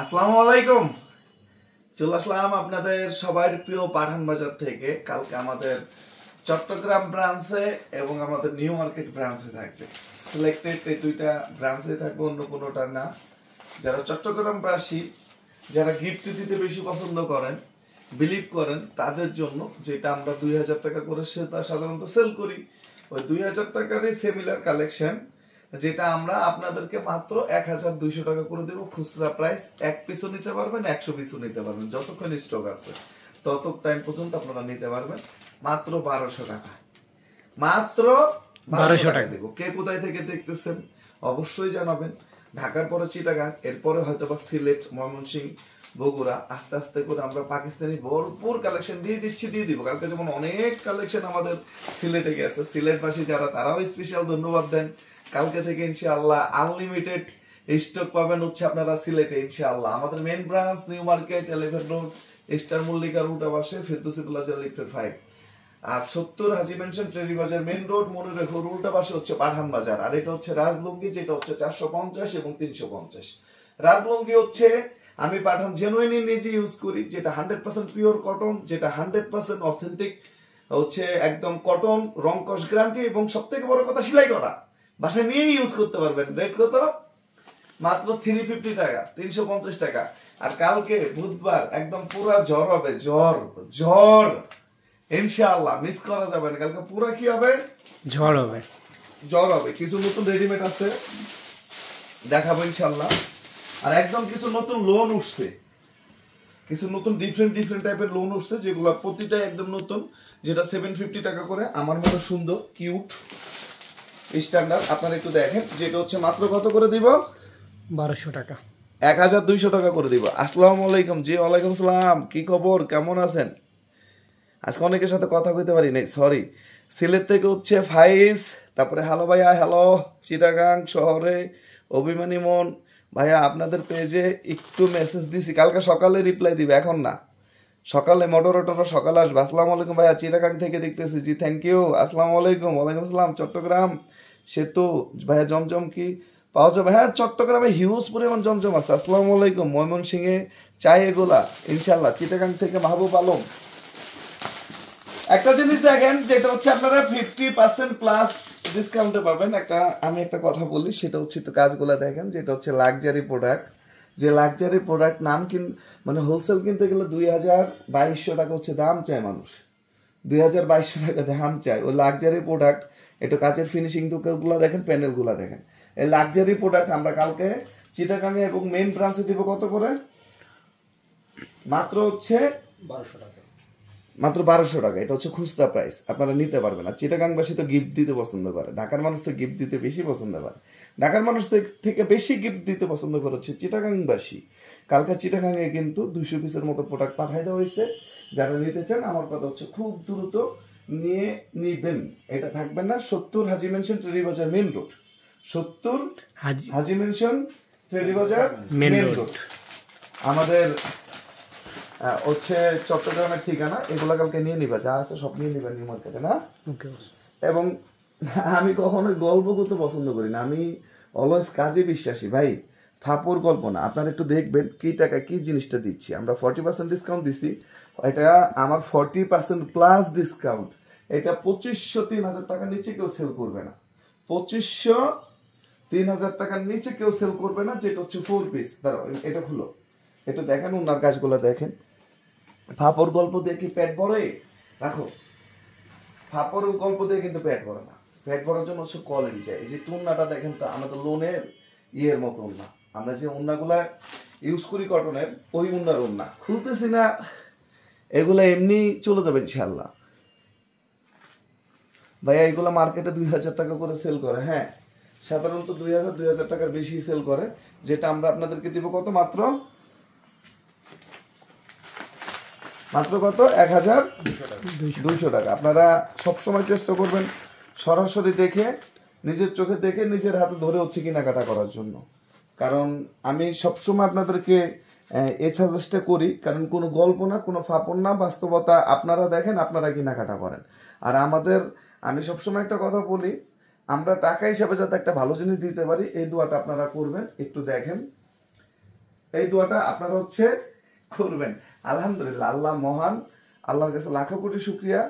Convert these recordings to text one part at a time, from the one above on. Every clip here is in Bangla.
আসসালামু আলাইকুম। চলে আসলাম আপনাদের সবার প্রিয় পাঠান বাজার থেকে। কালকে আমাদের চট্টগ্রাম ব্রাঞ্চে এবং আমাদের নিউ মার্কেট ব্রাঞ্চে থাকবে। সিলেক্টেড এই দুইটা ব্রাঞ্চে থাকবে, অন্য কোনোটা না। যারা চট্টগ্রামবাসী, যারা গিফট দিতে বেশি পছন্দ করেন, বিলিভ করেন, তাদের জন্য যেটা আমরা 2000 টাকা করে সেটা সাধারণত সেল করি, ওই 2000 টাকারই সিমিলার কালেকশন যেটা আমরা আপনাদেরকে মাত্র 1200 টাকা করে দেবো খুচরা প্রাইস। এক পিসও নিতে পারবেন, 100 পিসও নিতে পারবেন, যতক্ষণ স্টক আছে তত টাইম পর্যন্ত আপনারা নিতে পারবেন মাত্র 1200 টাকা। মাত্র 1200 টাকা দেবো। কে কোথায় থেকে দেখতেছেন অবশ্যই জানাবেন। ঢাকার পরে চিটাগাং, এরপরে হয়তো বা সিলেট, ময়মনসিংহ, বগুড়া, আস্তে আস্তে করে আমরা পাকিস্তানি ভরপুর কালেকশন দিয়ে দিব। কালকে যেমন অনেক কালেকশন আমাদের সিলেটে গেছে, সিলেটবাসী যারা তারাও স্পেশাল ধন্যবাদ দেন। কালকে থেকে ইনশাআল্লাহ আনলিমিটেড স্টক পাবেন হচ্ছে আপনারা সিলেটে ইনশাআল্লাহ। আমাদের main branch new market 11 road, star মল্লিকা রুট পাশে, ফেরদৌসি প্লাজা লিফটেড 5। আর 70 হাজী মেনশন ট্রেডি বাজার মেইন রোড, মনে রেখো উল্টা পাশে হচ্ছে পাঠান বাজার। আর এটা হচ্ছে রাজলুঙ্গি, যেটা হচ্ছে 450 এবং 350। রাজলুঙ্গি হচ্ছে আমি পাঠান জেনুইনলি নিজে ইউজ করি, যেটা 100% পিওর কটন, যেটা 100% অথেন্টিক হচ্ছে একদম কটন, রং কস গ্যারান্টি, এবং সবথেকে বড় কথা সেলাই করা, বাসায় নিয়ে ইউজ করতে পারবেন। রেট কত? মাত্র 350 টাকা, 350 টাকা। আর কালকে বুধবার একদম পুরা ঝড় হবে, ঝড় ইনশাআল্লাহ, মিস করা যাবে না। কালকে পুরা কি হবে? ঝড় হবে। কিছু নতুন রেডিমেড আছে, দেখাবো ইনশাআল্লাহ। আর একদম কিছু নতুন লোন উঠছে, কিছু নতুন ডিফারেন্ট টাইপের লোন উঠছে, যেগুলো প্রতিটা একদম নতুন, যেটা 750 টাকা করে। আমার মতো সুন্দর কিউট স্ট্যান্ডার্ড আপনারা একটু দেখেন, যেটা হচ্ছে মাত্র কত করে দিব? 1200 টাকা, 1200 টাকা করে দিব। আসসালামু আলাইকুম। জি ওয়ালাইকুম সালাম, কি খবর, কেমন আছেন? আজকে অনেকের সাথে কথা কইতে পারি নাই, সরি। সিলেট থেকে হচ্ছে ফাইজ, তারপরে হ্যালো ভাইয়া, হ্যালো চিটাগাং শহরে অভিমানী মন ভাইয়া, আপনাদের পেজে একটু মেসেজ দিছি, কালকে সকালে রিপ্লাই দিবে, এখন না, সকালে মডারেটররা সকালে আসবে। আসসালামু আলাইকুম ভাইয়া, চিটাগাং থেকে দেখতেছি। জি থ্যাংক ইউ। আসসালামু আলাইকুম। ওয়ালাইকুম আসসালাম। চট্টগ্রাম সেতু ভাইয়া জমজম কি পাওয়া যাবে? হ্যাঁ, চট্টগ্রামে হিউজ পরিমাণ জমজম আছে। আসসালামু আলাইকুম। ময়মনসিংহে চাই এগুলা ইনশাল্লাহ। চিটাগাং থেকে মাহবুব আলম। একটা জিনিস দেখেন, যেটা হচ্ছে আপনারা 50% প্লাস ডিসকাউন্টে পাবেন। আমি একটা কথা বলি, সেটা হচ্ছে একটু কাজগুলা দেখেন, যেটা হচ্ছে লাক্সারি প্রোডাক্ট। যে লাক্সারি প্রোডাক্ট নাম মানে হোলসেল কিনতে গেলে 2200 টাকা হচ্ছে দাম চায় মানুষ, 2200 টাকা দাম চায় ওই লাক্সারি প্রোডাক্ট। একটু কাচের ফিনিশিং গুলা দেখেন, প্যানেলগুলা দেখেন। এই লাক্সারি প্রোডাক্ট আমরা কালকে চিটাগাঙে এবং মেইন ব্রাঞ্চে দিব কত করে? মাত্র হচ্ছে 1200 টাকা, মাত্র 1200 টাকা। এটা হচ্ছে খুচরা প্রাইস, আপনারা নিতে পারবেন। আর চিটাগাংবাসী তো গিফট দিতে পছন্দ করে, ঢাকার মানুষ তো গিফট দিতে বেশি পছন্দ করে। ঢাকার মানুষ থেকে বেশি গিফট দিতে পছন্দ করে হচ্ছে চিটাগাংবাসী। কালকে চিটাগাংয়ে কিন্তু 200 পিসের মতো প্রোডাক্ট পাঠাই দেওয়া হয়েছে। যারা নিতে চান, আমার কথা হচ্ছে খুব দ্রুত নিয়ে নিবেন। এটা থাকবে না 70 হাজী মেনশন ট্রেডি বাজার মেইন রোড, 70 হাজী মেনশন ট্রেডি বাজার মেইন রোড আমাদের হচ্ছে চট্টগ্রামের ঠিকানা। এগুলা কালকে নিয়ে নিবা, যা আছে সব নিয়ে নিবা নিউ মার্কেটে, না? এবং আমি কখনোই গল্প করতে পছন্দ করি না, আমি অলওয়েজ কাজে বিশ্বাসী ভাই, ফাপড় গল্প না। আপনারা একটু দেখবেন কি টাকা কি জিনিসটা দিচ্ছি আমরা। 40% ডিসকাউন্ট দিচ্ছি, এটা আমার 40% প্লাস ডিসকাউন্ট। এটা 2500 3000 টাকার নিচে কেউ সেল করবে না, 2500 3000 টাকার নিচে কেউ সেল করবে না। যেটা হচ্ছে 4 পিস। দাঁড়াও, এটা খুলো, একটু দেখেন ওনার কাজগুলো দেখেন। ফাপড় গল্প দিয়ে কি পেট ভরে? রাখো, ফাপড় গল্প দিয়ে কিন্তু পেট ভরে না। পেট ভরার জন্য হচ্ছে কোয়ালিটি চাই। এই যে উন্নাটা দেখেন, তো আমাদের লোনের ইয়ের মতো উন্না, আমরা যে উন্নাগুলা ইউজ করি কটনের, ওই উন্নার উন্না খুলতেছি না, এগুলা এমনি চলে যাবে ইনশাল্লাহ। ভাইয়া এগুলা মার্কেটে 2000 টাকা করে সেল করে। হ্যাঁ, সাধারণত 2000 টাকার বেশি সেল করে। যেটা আমরা আপনাদেরকে দিব কত? মাত্র কত? 1200 টাকা। আপনারা সবসময় চেষ্টা করবেন সরাসরি দেখে, নিজের চোখে দেখে, নিজের হাতে ধরে হচ্ছে কেনাকাটা করার জন্য। কারণ আমি সবসময় আপনাদেরকে এই সাজেস্টটা করি, কারণ কোনো গল্প না, কোনো ফাপড় না, বাস্তবতা আপনারা দেখেন, আপনারা কেনাকাটা করেন। আর আমি সবসময় একটা কথা বলি, আমরা টাকা হিসাবে যাতে একটা ভালো জিনিস দিতে পারি, এই দোয়াটা আপনারা করবেন। একটু দেখেন এই দোয়াটা আপনারা হচ্ছে করবেন। আলহামদুলিল্লাহ, আল্লাহ মহান, আল্লাহর কাছে লাখো কোটি শুকরিয়া।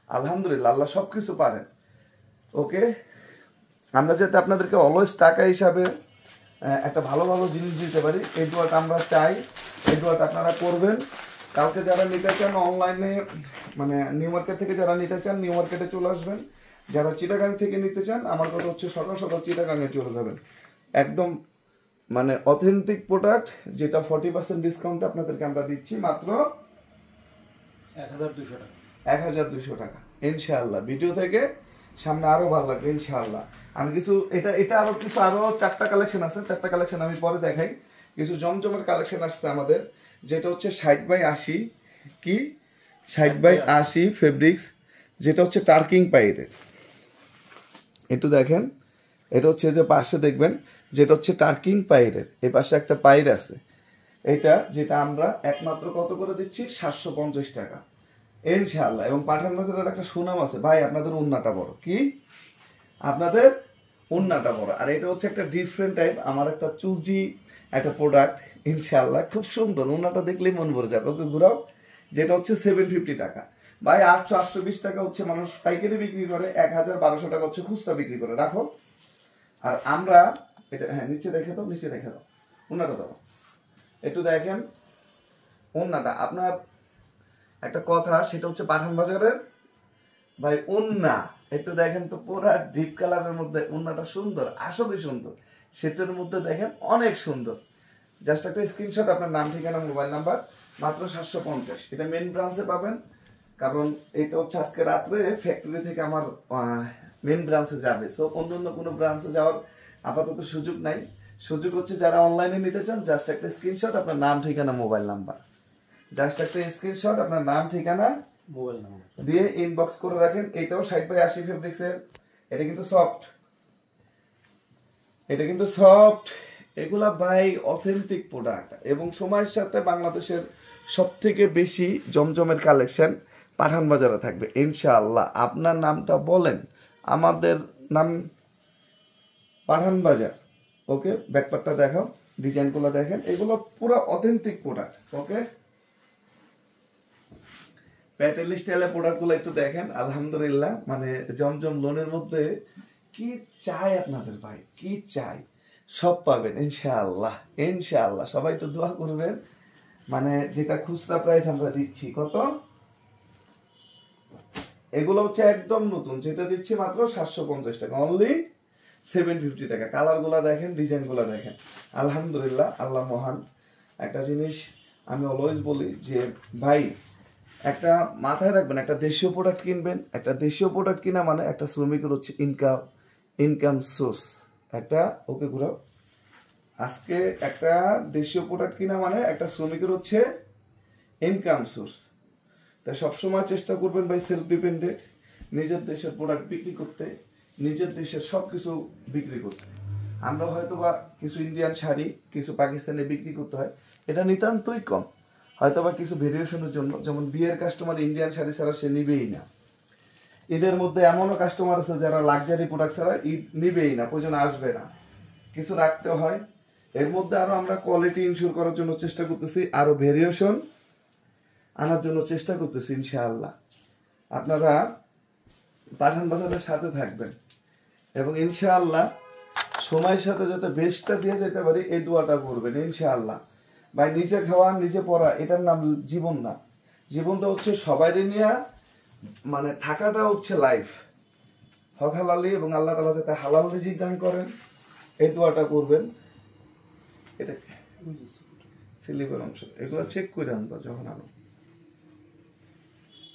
আলহামদুলিল্লাহ, আল্লাহ সবকিছু পারেন। ওকে, আমরা যাতে আপনাদেরকে অলওয়েজ টাকা হিসাবে একটা ভালো ভালো জিনিস দিতে পারি, এই দোয়াটা আমরা চাই। এই দোয়াটা আপনারা করবেন। কালকে যারা নিতে চান অনলাইনে, মানে নিউ মার্কেট থেকে যারা নিতে চান নিউ মার্কেটে চলে আসবেন। যারা চিটাগাং থেকে নিতে চান, আমার কথা হচ্ছে সকাল সকাল চিটাগাংয়ে চলে যাবেন। একদম মানে অথেন্টিক প্রোডাক্ট, যেটা 40% ডিসকাউন্ট আপনাদেরকে আমরা দিচ্ছি মাত্র 1200 টাকা। 1200 টাকা ইনশাআল্লাহ। ভিডিও থেকে সামনে আরো ভালো লাগবে ইনশাআল্লাহ। আমি কিছু এটা আরো 4টা কালেকশন আছে, 4টা কালেকশন আমি পরে দেখাই। কিছু জমজমের কালেকশন আসছে আমাদের, যেটা হচ্ছে 60/80, কি 60/80 ফেব্রিক্স, যেটা হচ্ছে টার্কিং পাইরের। একটু দেখেন, এটা হচ্ছে যে পাশে দেখবেন যেটা হচ্ছে টার্কিং পাইরের, এই পাশে একটা পাইর আছে। এটা যেটা আমরা একমাত্র কত করে দিচ্ছি, 750 টাকা ইনশাআল্লাহ। এবং পাঠান বাজারের একটা সুনাম আছে ভাই, আপনাদের উন্নাটা বড়, কি আপনাদের উন্নাটা বড়। আর এটা হচ্ছে একটা ডিফারেন্ট টাইপ, আমার একটা চুজি একটা প্রোডাক্ট ইনশাআল্লাহ, খুব সুন্দর। উন্নাটা দেখলেই মন ভরে যাবে। ওকে ঘুরাও, যেটা হচ্ছে 750 টাকা ভাই। 820 টাকা হচ্ছে মানুষ পাইকারি বিক্রি করে, 1200 টাকা হচ্ছে খুচরা বিক্রি করে। রাখো। আর আমরা এটা, হ্যাঁ নিচে রেখে দাও, নিচে রেখে দাও, উন্নাটা দাও। একটু দেখেন উন্নাটা। আপনার একটা কথা, সেটা হচ্ছে পাঠান বাজারের ভাই উন্না, একটু দেখেন তো, পুরা ডিপ কালারের মধ্যে উন্নাটা সুন্দর, আসলে সুন্দর। সেটার মধ্যে দেখেন অনেক সুন্দর। জাস্ট একটা স্ক্রিনশট, আপনার নাম, ঠিকানা, মোবাইল নাম্বার, মাত্র 750। এটা মেন ব্রাঞ্চে পাবেন, কারণ এটা হচ্ছে আজকে রাত্রে ফ্যাক্টরি থেকে আমার মেন ব্রাঞ্চে যাবে। সো অন্য কোনো ব্রাঞ্চে যাওয়ার আপাতত সুযোগ নাই। সুযোগ হচ্ছে যারা অনলাইনে নিতে চান, জাস্ট একটা স্ক্রিনশট, আপনার নাম, ঠিকানা, মোবাইল নাম্বার, জাস্ট একটা স্ক্রিনশট, আপনার নাম, ঠিকানা, মোবাইল নাম্বার দিয়ে ইনবক্স করে রাখেন। এটাও 60/80 ফেব্রিক্সের। এটা কিন্তু সফট, এটা কিন্তু সফট। এগুলা ভাই অথেন্টিক প্রোডাক্ট, এবং সময়ের সাথে বাংলাদেশের সব থেকে বেশি জমজমের কালেকশন পাঠান বাজারে থাকবে ইনশাআল্লাহ। আপনার নামটা বলেন, আমাদের নাম পাঠান বাজার। ওকে, ব্যাকপার্টটা দেখাও, ডিজাইনগুলো দেখেন, এগুলো পুরো অথেন্টিক প্রোডাক্ট। ওকে, প্যাটেল স্টাইলের প্রোডাক্টগুলো একটু দেখেন। আলহামদুলিল্লাহ, মানে জমজম লোনের মধ্যে কি চাই আপনাদের ভাই, কি চাই সব পাবেন ইনশাআল্লাহ। ইনশাআল্লাহ সবাই একটু দোয়া করবেন। মানে যেটা খুচরা প্রাইস আমরা দিচ্ছি কত, এগুলো হচ্ছে একদম নতুন, যেটা দিচ্ছি মাত্র 750 টাকা, অনলি 750 টাকা। কালার গুলা দেখেন, ডিজাইন গুলা দেখেন। আলহামদুলিল্লাহ, আল্লাহ মহান। একটা জিনিস আমি অলওয়েজ বলি যে ভাই, একটা মাথায় রাখবেন, একটা দেশীয় প্রোডাক্ট কিনবেন। একটা দেশীয় প্রোডাক্ট কিনা মানে একটা শ্রমিকের হচ্ছে ইনকাম সোর্স একটা। ওকে ঘুরাও। আজকে একটা দেশীয় প্রোডাক্ট কিনা মানে একটা শ্রমিকের হচ্ছে ইনকাম সোর্স। তাই সবসময় চেষ্টা করবেন ভাই সেলফ ডিপেন্ডেন্ট, নিজের দেশের প্রোডাক্ট বিক্রি করতে, নিজের দেশের সব কিছু বিক্রি করতে। আমরা হয়তো বা কিছু ইন্ডিয়ান শাড়ি, কিছু পাকিস্তানে বিক্রি করতে হয়, এটা নিতান্তই কম। হয়তো বা কিছু ভেরিয়েশনের জন্য, যেমন বিয়ের কাস্টমার ইন্ডিয়ান শাড়ি ছাড়া সে নিবেই না। ঈদের মধ্যে এমনও কাস্টমার আছে যারা লাক্সারি প্রোডাক্ট ছাড়া ঈদ নিবেই না, প্রয়োজন আসবে না, কিছু রাখতে হয়। এর মধ্যে আরো আমরা কোয়ালিটি ইনশিওর করার জন্য চেষ্টা করতেছি, আরো ভেরিয়েশন আনার জন্য চেষ্টা করতেছি ইনশাআল্লাহ। আপনারা পাঠান বাজারের সাথে থাকবেন, এবং ইনশাআল্লাহ সময়ের সাথে যাতে বেস্টটা দিয়ে যেতে পারি, এই দোয়াটা করবেন ইনশাআল্লাহ। ভাই নিজে খাওয়া নিজে পড়া, এটার নাম জীবন না। জীবনটা হচ্ছে সবাইরে নিয়ে, মানে থাকাটা হচ্ছে লাইফ। হক হালালি, এবং আল্লাহ তাআলা যাতে হালাল রিজিক দান করেন, এই দোয়াটা করবেন। এটা সিলিভার অংশ, এগুলো চেক করে আনবা যখন আনো।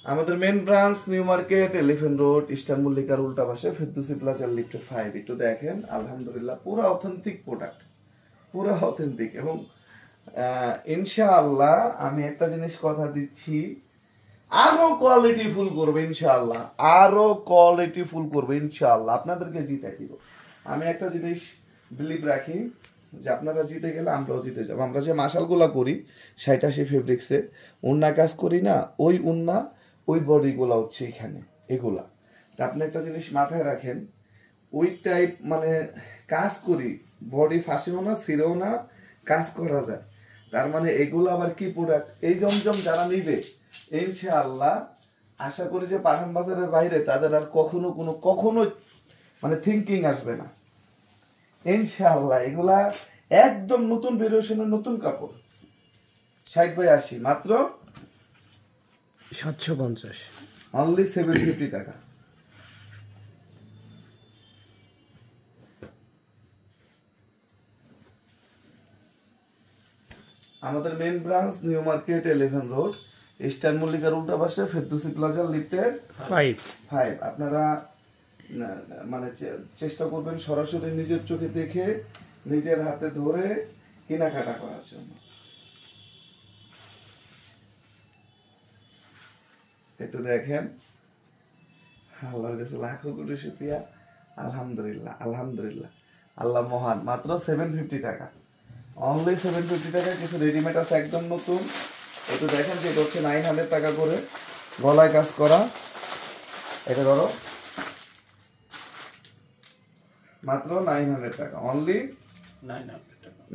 আমাদের main branch new Market, Elephant Road, Eastern মল্লিকার উল্টা পাশে, ফেরদৌসি প্লাজার লিফটে 5। একটু দেখেন, আলহামদুলিল্লাহ পুরো অথেন্টিক প্রোডাক্ট, পুরো অথেন্টিক। এবং ইনশাআল্লাহ আমি একটা জিনিস কথা দিচ্ছি, আরো কোয়ালিটি ফুল করবে ইনশাআল্লাহ, আরো কোয়ালিটি ফুল করবে ইনশাআল্লাহ। আপনাদেরকে জিতে দিব। আমি একটা জিনিস বিলিভ রাখি যে আপনারা জিতে গেলে আমরাও জিতে যাবো। আমরা যে মাশালগুলা করি 60-80 ফেব্রিক্সে উন্না কাজ করি না, ওই উন্না ওই বডিগুলা হচ্ছে এখানে এগুলা। তা আপনি একটা জিনিস মাথায় রাখেন, ওই টাইপ মানে কাজ করি, বডি ফাঁসেও না, ছিঁড়েও না, কাজ করা যায়। তার মানে এগুলো আবার কি প্রোডাক্ট, এই জমজম যারা নিবে ইনশাআল্লাহ আশা করি যে পাঠান বাজারের বাইরে তাদের আর কখনো মানে থিঙ্কিং আসবে না ইনশাআল্লাহ। এগুলা একদম নতুন ভেরিয়েশনের নতুন কাপড়, 60/80 মাত্র 750। অনলি 750 টাকা। আমাদের main branch new market 11 road, Eastern মল্লিকার উল্টা পাশে ফেরদৌসি প্লাজা লিফটের 5। আপনারা মানে চেষ্টা করবেন সরাসরি নিজের চোখে দেখে নিজের হাতে ধরে কেনাকাটা করার জন্য। একটু দেখেন, আল্লাহর কাছে লাখো কোটি শুকরিয়া। আলহামদুলিল্লাহ আলহামদুলিল্লাহ, আল্লাহ মহান। মাত্র 750 টাকা, অনলি 750 টাকা। কিছু রেডিমেড আছে একদম নতুন, একটু দেখেন যে এটা হচ্ছে 900 টাকা করে, গলায় কাজ করা। এটা ধরো মাত্র 900 টাকা, অনলি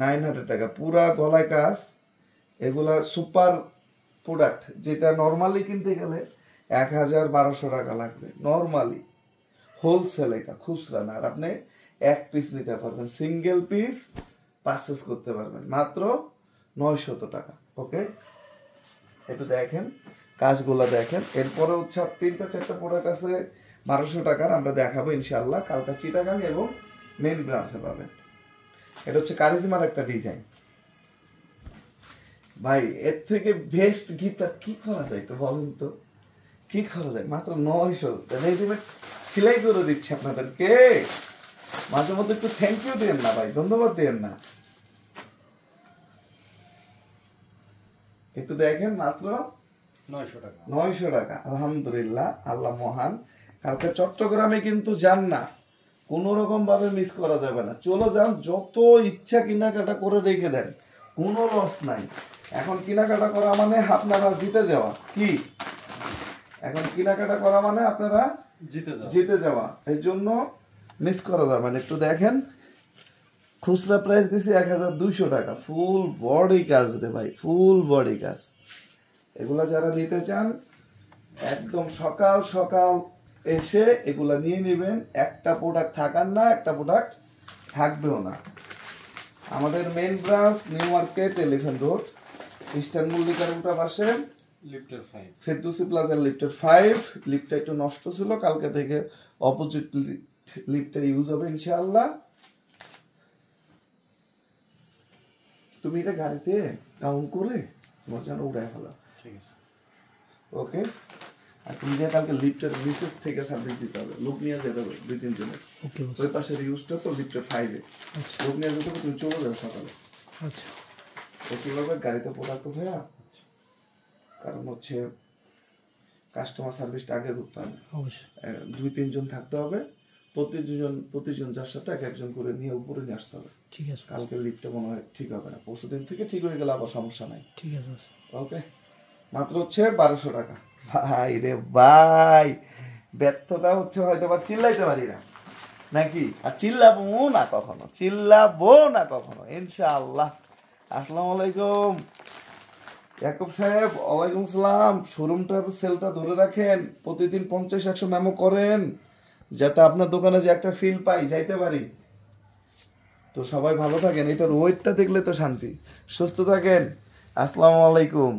900 টাকা, পুরা গলায় কাজ। এগুলা সুপার প্রোডাক্ট, যেটা নর্মালি কিনতে গেলে 1000-1200 টাকা লাগবে নর্মালি, হোলসেল, এটা খুচরা না। আর আপনি এক পিস নিতে পারবেন, সিঙ্গেল পিস পারচেস করতে পারবেন মাত্র 900 টাকা। ওকে, একটু দেখেন কাজগুলো দেখেন। এরপরে হচ্ছে 3-4টা প্রোডাক্ট আছে 1200 টাকার, আমরা দেখাবো ইনশাআল্লাহ। কালকা চিটাগাং এবং মেইন ব্রাঞ্চে পাবেন। এটা হচ্ছে কারিজমার একটা ডিজাইন ভাই, এর থেকে বেস্ট গিফট আর কি করা যায় তো বলেন তো, কি করা যায়? মাত্র 900 রেডিমেড সেলাই করে দিচ্ছি আপনাদেরকে। মাঝে মধ্যে একটু থ্যাংক ইউ দেন না ভাই, ধন্যবাদ দেন না। একটু দেখেন, মাত্র 900 টাকা। আলহামদুলিল্লাহ, আল্লাহ মহান। কালকে চট্টগ্রামে কিন্তু যান না, কোনো রকম ভাবে মিস করা যাবে না। চলে যান, যত ইচ্ছা কেনাকাটা করে রেখে দেন, কোনো লস নাই। এখন কেনাকাটা করা মানে আপনারা জিতে যাওয়া, কি এখন কেনাকাটা করা মানে আপনারা জিতে যাওয়া, এই জন্য মিস করা যাবে না। একটু দেখেন, খুচরা প্রাইস দিছি 1200 টাকা, ফুল বডি কাজ রে ভাই, ফুল বডি কাজ। এগুলা যারা নিতে চান একদম সকাল সকাল এসে এগুলা নিয়ে নেবেন। একটা প্রোডাক্ট থাকার না, একটা প্রোডাক্ট থাকবেও না। আমাদের main branch new market 11 road, Eastern মল্লিকার উল্টা পাশে লিফটের 5, ফেরদৌসি প্লাজার লিফটের 5। লিফটটা একটু নষ্ট ছিল, কালকে থেকে অপোজিট লিফটটা ইউজ হবে ইনশাআল্লাহ। তুমি এটা গাড়িতে কাউন্ট করে তোমার যেন উড়ায় ফেলা, ঠিক আছে? ওকে। আর তুমি যে কালকে লিফটের নিচের থেকে সার্ভিস দিতে হবে, লোক নিয়ে যেতে হবে 2-3 জনের। ওই পাশের ইউজটা তো লিফটের 5-এ, লোক নিয়ে যেতে হবে, তুমি চলে যাও সকালে। আচ্ছা, তো কিভাবে গাড়িতে প্রোডাক্ট ভাইয়া, কারণ হচ্ছে কাস্টমার সার্ভিসটা আগে করতে হবে, অবশ্যই 2-3 জন থাকতে হবে। প্রতিজন যার সাথে একজন করে নিয়ে উপরে নিয়ে আসতে হবে। ঠিক আছে, কালকে লিফটটা মনে হয় ঠিক হবে না, পরশুদিন থেকে ঠিক হয়ে গেলে আবার সমস্যা নাই। ঠিক আছে। ওকে, মাত্র হচ্ছে 1200 টাকা। ভাই রে ভাই, ব্যর্থতা হচ্ছে হয়তো বা চিল্লাইতে পারি না নাকি, আর চিল্লাবো না কখনো ইনশাআল্লাহ। আসসালামু আলাইকুম ইয়াকুব সাহেব। ওয়ালাইকুম আসসালাম। শোরুমটার সেলটা ধরে রাখেন, প্রতিদিন 50-100 মেমো করেন, যাতে আপনার দোকানে যে একটা ফিল পাই, যাইতে পারি। তো সবাই ভালো থাকেন, এটার ওয়েটটা দেখলে তো শান্তি। সুস্থ থাকেন, আসসালামু আলাইকুম।